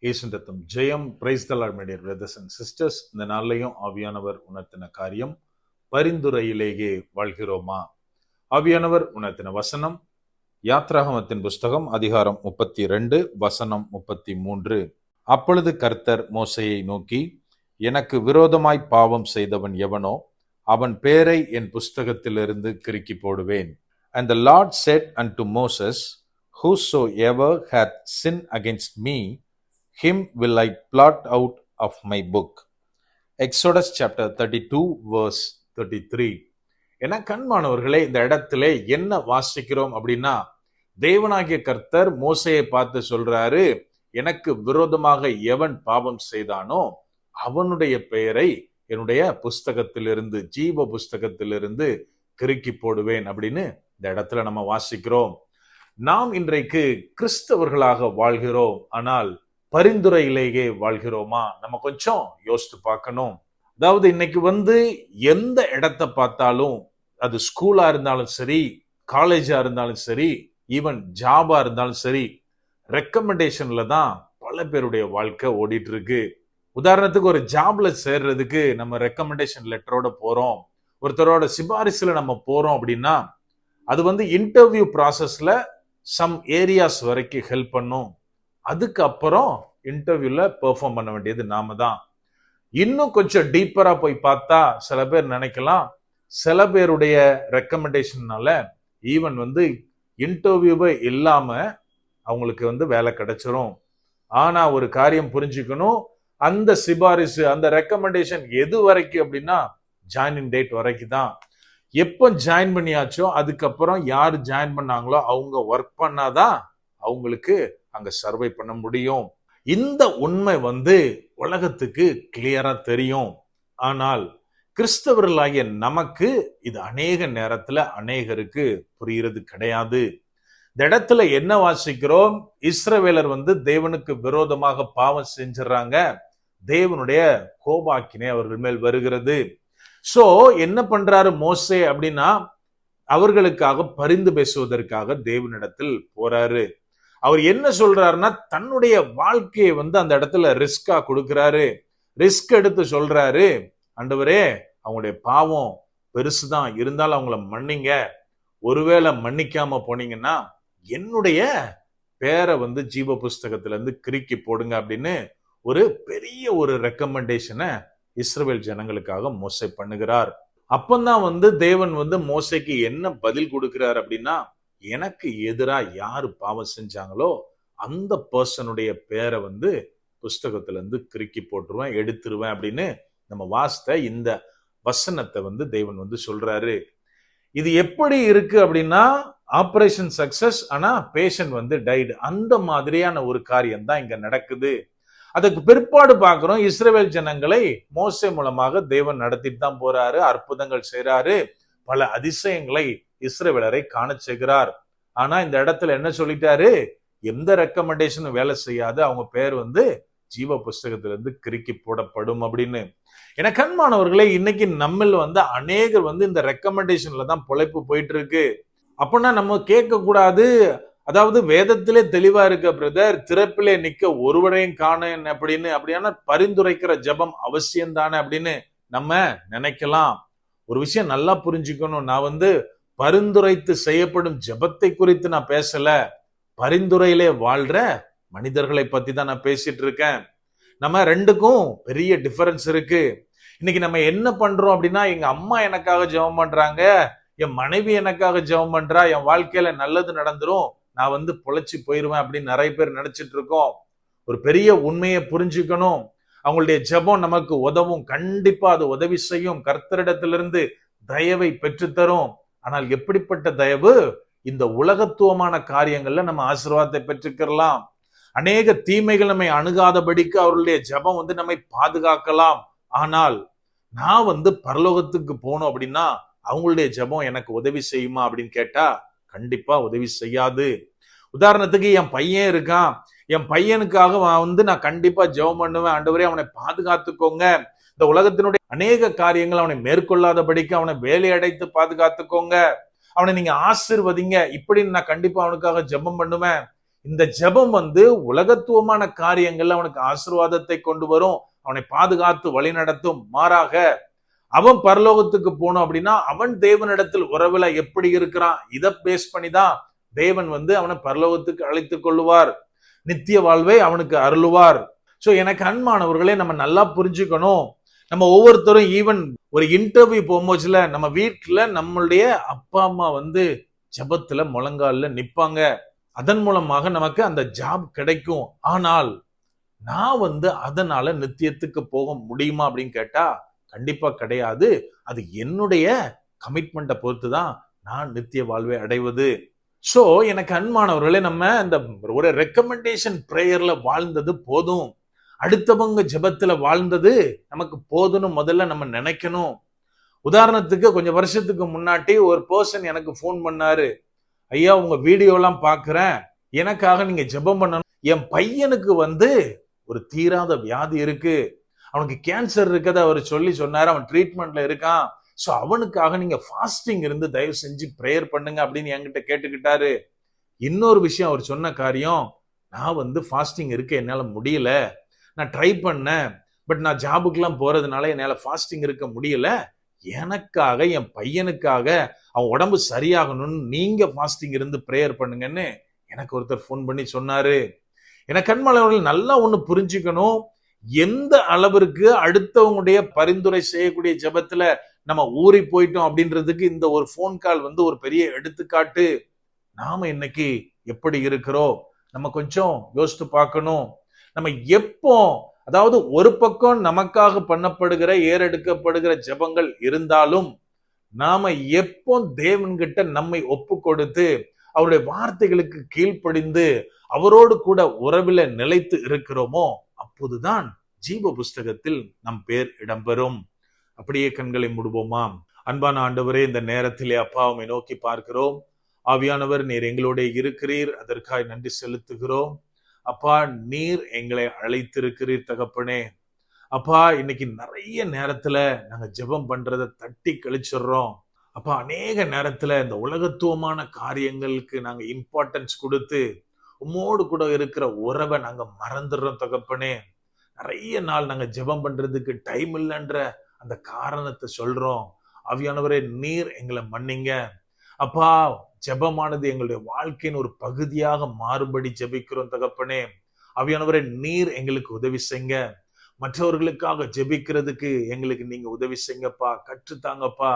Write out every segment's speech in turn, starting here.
இயேசுவின் ரத்தம் ஜெயம். Praise the Lord my dear brothers and sisters. இந்த நாள்லையும் ஆவியானவர் உணர்த்தின காரியம், பரிந்துரையிலேயே வாழ்கிறோமா. ஆவியானவர் உணர்த்தின வசனம் யாத்ராகமத்தின் புஸ்தகம் அதிகாரம் 32 வசனம் 33. அப்பொழுது கர்த்தர் மோசேயை நோக்கி, எனக்கு விரோதமாய் பாவம் செய்தவன் எவனோ அவன் பேரை என் புஸ்தகத்திலிருந்து கிறுக்கி போடுவேன். And the Lord said unto Moses, whosoever hath sinned against me, him will I blot out of my book. Exodus chapter 32 verse 33. என கண்மானவர்களே, இந்த இடத்துல என்ன வாசிக்கிறோம் அப்படின்னா, தேவனாகிய கர்த்தர் மோசேயை பார்த்து சொல்றாரு, எனக்கு விரோதமாக எவன் பாவம் செய்தானோ அவனுடைய பெயரை என்னுடைய புஸ்தகத்திலிருந்து, ஜீவ புஸ்தகத்திலிருந்து கிறுக்கி போடுவேன் அப்படின்னு இந்த இடத்துல நம்ம வாசிக்கிறோம். நாம் இன்றைக்கு கிறிஸ்தவர்களாக வாழ்கிறோம், ஆனால் பரிந்துரையிலேயே வாழ்கிறோமா? நம்ம கொஞ்சம் யோசித்து பார்க்கணும். அதாவது இன்னைக்கு எந்த இடத்தை பார்த்தாலும், அது ஸ்கூலா இருந்தாலும் சரி, காலேஜா இருந்தாலும் சரி, ஈவன் ஜாபா இருந்தாலும் சரி, ரெக்கமெண்டேஷன்ல தான் பல பேருடைய வாழ்க்கை ஓடிட்டு இருக்கு. உதாரணத்துக்கு ஒரு ஜாப்ல சேர்றதுக்கு நம்ம ரெக்கமெண்டேஷன் லெட்டரோட போறோம், ஒருத்தரோட சிபாரிசுல நம்ம போறோம் அப்படின்னா அது இன்டர்வியூ ப்ராசஸ்ல சம் ஏரியாஸ் வரைக்கும் ஹெல்ப் பண்ணும். அதுக்கப்புறம் இன்டர்வியூல பெர்ஃபார்ம் பண்ண வேண்டியது நாம தான். இன்னும் கொஞ்சம் டீப்பரா போய் பார்த்தா சில பேர் நினைக்கலாம், சில பேருடைய ரெக்கமெண்டேஷன்னால ஈவன் இன்டர்வியூவே இல்லாம அவங்களுக்கு வேலை கிடைச்சிரும். ஆனா ஒரு காரியம் புரிஞ்சுக்கணும், அந்த சிபாரிசு, அந்த ரெக்கமெண்டேஷன் எது வரைக்கும் அப்படின்னா ஜாயினிங் டேட் வரைக்கும் தான். எப்போ ஜாயின் பண்ணியாச்சோ அதுக்கப்புறம் யாரு ஜாயின் பண்ணாங்களோ அவங்க ஒர்க் பண்ணாதான் அவங்களுக்கு அங்க சர்வை பண்ண முடியும். இந்த உண்மை உலகத்துக்கு கிளியரா தெரியும். ஆனால் கிறிஸ்தவர்களாகிய நமக்கு இது அநேக நேரத்துல அநேகருக்கு புரிகிறது கிடையாது. இந்த இடத்துல என்ன வாசிக்கிறோம்? இஸ்ரவேலர் தேவனுக்கு விரோதமாக பாவம் செஞ்சிடறாங்க, தேவனுடைய கோபாக்கினை அவர்கள் மேல் வருகிறது. சோ என்ன பண்றாரு மோசே அப்படின்னா, அவர்களுக்காக பரிந்து பேசுவதற்காக தேவனிடத்தில் போறாரு. அவர் என்ன சொல்றாருன்னா, தன்னுடைய வாழ்க்கையை அந்த இடத்துல ரிஸ்கா கொடுக்கிறாரு. ரிஸ்க் எடுத்து சொல்றாரு, ஆண்டவரே அவங்களுடைய பாவம் பெருசுதான், இருந்தாலும் அவங்கள மன்னிங்க. ஒருவேளை மன்னிக்காம போனீங்கன்னா என்னுடைய பேரை ஜீவ புஸ்தகத்துல இருந்து கிறுக்கி போடுங்க அப்படின்னு ஒரு பெரிய ஒரு ரெக்கமெண்டேஷனை இஸ்ரவேல் ஜனங்களுக்காக மோசே பண்ணுகிறார். அப்பந்தான் தேவன் மோசேக்கு என்ன பதில் கொடுக்கிறார் அப்படின்னா, எனக்கு எதிரா யாரு பாவம் செஞ்சாங்களோ அந்த பர்சனுடைய பேரை புஸ்தகத்துல இருந்து கிறுக்கி போட்டுருவேன், எடுத்துருவேன் அப்படின்னு நம்ம வாசித்த இந்த வசனத்தை தேவன் சொல்றாரு. இது எப்படி இருக்கு அப்படின்னா, ஆபரேஷன் சக்சஸ் ஆனா பேஷண்ட் டைடு, அந்த மாதிரியான ஒரு காரியம் தான் இங்க நடக்குது. அதுக்கு பிற்பாடு பார்க்கிறோம், இஸ்ரவேல் ஜனங்களை மோசே மூலமாக தேவன் நடத்திட்டு தான் போறாரு, அற்புதங்கள் செய்றாரு, பல அதிசயங்களை இஸ்ரவேலரை காண செய்கிறார். ஆனா இந்த இடத்துல என்ன சொல்லிட்டாரு? எந்த ரெக்கமெண்டேஷனும் வேலை செய்யாது, அவங்க பேர் ஜீவ புஸ்தகத்திலிருந்து கிறுக்கி போடப்படும் அப்படின்னு. என கண்மானவர்களே, இன்னைக்கு நம்மள அநேகர் இந்த ரெக்கமெண்டேஷன்ல தான் பொழைப்பு போயிட்டு இருக்கு. அப்படின்னா நம்ம கேட்க கூடாது, அதாவது வேதத்திலே தெளிவா இருக்க பிரதர், திறப்பிலே நிக்க ஒருவரையும் காணேன் அப்படின்னு. அப்படியான பரிந்துரைக்கிற ஜெபம் அவசியம் தானே அப்படின்னு நம்ம நினைக்கலாம். ஒரு விஷயம் நல்லா புரிஞ்சுக்கணும், நான் பரிந்துரைத்து செய்யப்படும் ஜெபத்தை குறித்து நான் பேசல, பரிந்துரையிலே வாழ்ற மனிதர்களை பத்தி தான் நான் பேசிட்டு இருக்கேன். நம்ம ரெண்டுக்கும் பெரிய டிஃபரன்ஸ் இருக்கு. இன்னைக்கு நம்ம என்ன பண்றோம் அப்படின்னா, எங்க அம்மா எனக்காக ஜெபம் பண்றாங்க, என் மனைவி எனக்காக ஜெபம் பண்றா, என் வாழ்க்கையில நல்லது நடந்துரும், நான் பொழைச்சு போயிருவேன் அப்படின்னு நிறைய பேர் நினைச்சிட்டு இருக்கோம். ஒரு பெரிய உண்மையை புரிஞ்சுக்கணும், அவங்களுடைய ஜெபம் நமக்கு உதவும், கண்டிப்பா அது உதவி செய்யும், கர்த்தரிடத்திலிருந்து தயவை பெற்றுத்தரும். ஆனால் எப்படிப்பட்ட தயவு? இந்த உலகத்துவமான காரியங்கள்ல நம்ம ஆசீர்வாதத்தை பெற்றுக்கலாம். அநேக தீமைகள் நம்மை அணுகாதபடிக்கு அவர்களுடைய ஜெபம் நம்மை பாதுகாக்கலாம். ஆனால் நான் பரலோகத்துக்கு போகணும் அப்படின்னா அவங்களுடைய ஜெபம் எனக்கு உதவி செய்யுமா அப்படின்னு கேட்டா கண்டிப்பா உதவி செய்யாது. உதாரணத்துக்கு என் பையன் இருக்கான், என் பையனுக்காக நான் கண்டிப்பா ஜெபம் பண்ணுவேன், ஆண்டவரே அவனை பாதுகாத்துக்கோங்க, இந்த உலகத்தினுடைய அநேக காரியங்கள் அவனை மேற்கொள்ளாதபடிக்கு அவனை வேலை அடைத்து பாதுகாத்துக்கோங்க, அவனை நீங்க ஆசீர்வதிங்க, இப்படின்னு நான் கண்டிப்பா அவனுக்காக ஜெபம் பண்ணுவேன். இந்த ஜெபம் உலகத்துவமான காரியங்கள்ல அவனுக்கு ஆசீர்வாதத்தை கொண்டு வரும், அவனை பாதுகாத்து வழி நடத்தும். மாறாக அவன் பரலோகத்துக்கு போனோம் அப்படின்னா அவன் தேவனிடத்தில் உறவுல எப்படி இருக்கிறான், இதை பேஸ் பண்ணிதான் தேவன் அவனை பரலோகத்துக்கு அழைத்துக் கொள்ளுவார், நித்திய வாழ்வை அவனுக்கு அருளுவார். சோ எனக்கு அன்பானவர்களே, நம்ம நல்லா புரிஞ்சுக்கணும். நம்ம ஒவ்வொருத்தரும் ஈவன் ஒரு இன்டர்வியூ போகும்போதுல நம்ம வீட்டுல நம்மளுடைய அப்பா அம்மா ஜெபத்துல முழங்கால்ல நிப்பாங்க. அதன் மூலமாக நமக்கு அந்த ஜாப் கிடைக்கும். ஆனால் நான் அதனால நித்தியத்துக்கு போக முடியுமா அப்படின்னு கேட்டா கண்டிப்பா கிடையாது. அது என்னுடைய கமிட்மெண்ட்டை பொறுத்து தான் நான் நித்திய வாழ்வை அடைவது. சோ எனக்கு அன்பானவர்களே, நம்ம இந்த ஒரு ரெக்கமெண்டேஷன் பிரேயர்ல வாழ்ந்தது போதும், அடுத்தவங்க ஜெபத்துல வாழ்ந்தது நமக்கு போதும்னு முதல்ல நம்ம நினைக்கணும். உதாரணத்துக்கு கொஞ்சம் வருஷத்துக்கு முன்னாடி ஒரு பர்சன் எனக்கு போன் பண்ணாரு, ஐயா உங்க வீடியோ எல்லாம் பாக்குறேன், எனக்காக நீங்க ஜெபம் பண்ணணும். என் பையனுக்கு ஒரு தீராத வியாதி இருக்கு, அவனுக்கு கேன்சர் இருக்கத அவர் சொன்னாரு, அவன் ட்ரீட்மெண்ட்ல இருக்கான். சோ அவனுக்காக நீங்க ஃபாஸ்டிங் இருந்து தயவு செஞ்சு பிரேயர் பண்ணுங்க அப்படின்னு என்கிட்ட கேட்டுக்கிட்டாரு. இன்னொரு விஷயம் அவர் சொன்ன காரியம், நான் ஃபாஸ்டிங் இருக்க என்னால முடியல, நான் ட்ரை பண்ணேன், பட் நான் ஜாபுக்கெல்லாம் போறதுனால என்னால ஃபாஸ்டிங் இருக்க முடியல, எனக்காக என் பையனுக்காக அவன் உடம்பு சரியாகணும்னு நீங்க ஃபாஸ்டிங் இருந்து பிரேயர் பண்ணுங்கன்னு எனக்கு ஒருத்தர் போன் பண்ணி சொன்னாரு. எனக்கு அன்பானவர்கள் நல்லா ஒண்ணு புரிஞ்சுக்கணும், எந்த அளவிற்கு அடுத்தவங்களுடைய பரிந்துரை செய்யக்கூடிய ஜெபத்துல நம்ம ஊறி போயிட்டோம் அப்படின்றதுக்கு இந்த ஒரு போன் கால் ஒரு பெரிய எடுத்துக்காட்டு. நாம இன்னைக்கு எப்படி இருக்கிறோம் நம்ம கொஞ்சம் யோசித்து பார்க்கணும். நம்ம எப்போ, அதாவது ஒரு பக்கம் நமக்காக பண்ணப்படுகிற ஏறெடுக்கப்படுகிற ஜெபங்கள் இருந்தாலும் நாம எப்போ தேவன்கிட்ட நம்மை ஒப்பு கொடுத்து அவருடைய வார்த்தைகளுக்கு கீழ்ப்படிந்து அவரோடு கூட உறவில நிலைத்து இருக்கிறோமோ அப்போதுதான் ஜீவ புஸ்தகத்தில் நம் பேர் இடம்பெறும். அப்படியே கண்களை மூடுவோமா? அன்பான ஆண்டவரே, இந்த நேரத்திலே அப்பாவை நோக்கி பார்க்கிறோம். ஆவியானவர், நீர் எங்களோட இருக்கிறீர், அதற்காக நன்றி செலுத்துகிறோம். அப்பா, நீர் எங்களை அழைத்திருக்கிறீர் தகப்பனே. அப்பா, இன்னைக்கு நிறைய நேரத்துல நாங்க ஜெபம் பண்றதை தட்டி கழிச்சிடுறோம். அப்பா, அநேக நேரத்துல இந்த உலகத்துவமான காரியங்களுக்கு நாங்க இம்பார்ட்டன்ஸ் கொடுத்து உம்மோடு கூட இருக்கிற உறவை நாங்க மறந்துடுறோம் தகப்பனே. நிறைய நாள் நாங்க ஜெபம் பண்றதுக்கு டைம் இல்லைன்ற அந்த காரணத்தை சொல்றோம். ஆவியானவரே, நீர் எங்களை மன்னிங்க. அப்பா, ஜெபமானது எங்களுடைய வாழ்க்கையின் ஒரு பகுதியாக மாறுபடி ஜெபிக்கிறோம் தகப்பனே. ஆவியானவரே, நீர் எங்களுக்கு உதவி செய்யுங்க. மற்றவர்களுக்காக ஜெபிக்கிறதுக்கு எங்களுக்கு நீங்க உதவி செய்யுங்கப்பா, கற்றுத்தாங்கப்பா.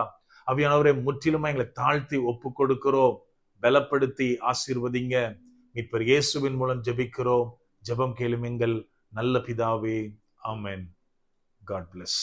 ஆவியானவரே, முற்றிலுமா எங்களை தாழ்த்தி ஒப்பு கொடுக்கிறோம், பலப்படுத்தி ஆசீர்வதிங்க. மீட்பர் இயேசுவின் மூலம் ஜெபிக்கிறோம். ஜெபம் கேளும் எங்கள் நல்ல பிதாவே. ஆமென். God bless.